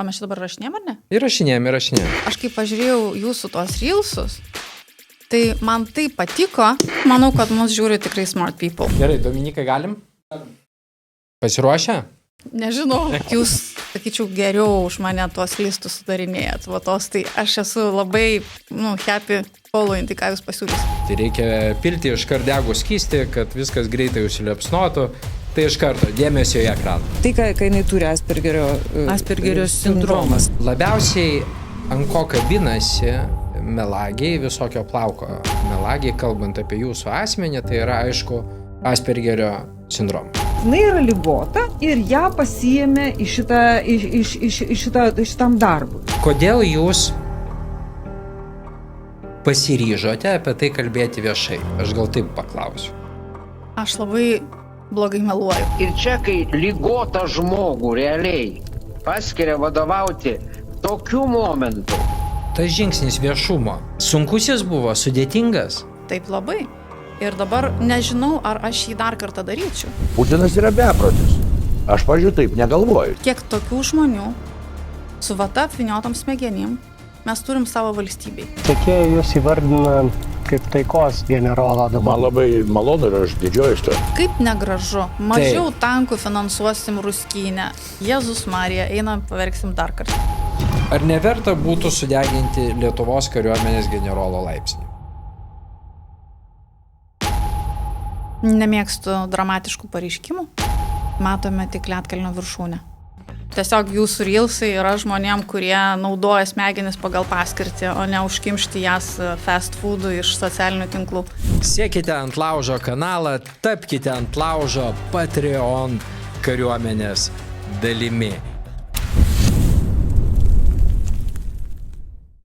O mes čia dabar rašinėjom, ar ne? Įrašinėjom. Aš kai pažiūrėjau jūsų tuos reelsus, tai man tai patiko. Manau, kad mus žiūri tikrai smart people. Gerai, Dominikai, galim? Pasiruošę? Nežinau. Jūs, sakyčiau, geriau už mane tuos listus sudarinėjat. Tai aš esu labai, happy following, ką jūs pasiūlys. Tai reikia pilti iš kardegų skystį, kad viskas greitai užsiliepsnotų. Tai iš karto dėmesio į ekraną. Tai, ką jinai turi Aspergerio sindromas. Labiausiai ant ko kabinasi melagiai, visokio plauko melagiai, kalbant apie jūsų asmenį, tai yra, aišku, Aspergerio sindromas. Jinai yra ligota ir ją pasiėmė šitam darbui. Kodėl jūs pasiryžote apie tai kalbėti viešai? Aš gal taip paklausiu. Aš labai blogai meluoju. Ir čia, kai ligotą žmogų realiai paskiria vadovauti tokiu momentu. Tas žingsnis viešumo, sunkus jis buvo, sudėtingas? Taip labai. Ir dabar nežinau, ar aš jį dar kartą daryčiau. Putinas yra beprotis. Aš, pavyzdžiui, taip negalvoju. Kiek tokių žmonių su vata apvyniotom smegenim mes turim savo valstybei. Tiekėjai jūs įvardina kaip taikos generolą dabar. Man labai malonu ir aš didžiuojuosi to. Kaip negražu. Mažiau tankų finansuosim Ruskynę. Jėzus Marija, einam, paverksim dar kartą. Ar neverta būtų sudeginti Lietuvos kariuomenės generolo laipsnį? Nemėgstu dramatiškų pareiškimų. Matome tik ledkalnio viršūnę. Tiesiog jūsų reelsai yra žmonėm, kurie naudoja smegenis pagal paskirtį, o ne užkimšti jas fast foodų iš socialinių tinklų. Sekite Ant laužo kanalą, tapkite Ant laužo Patreon kariuomenės dalimi.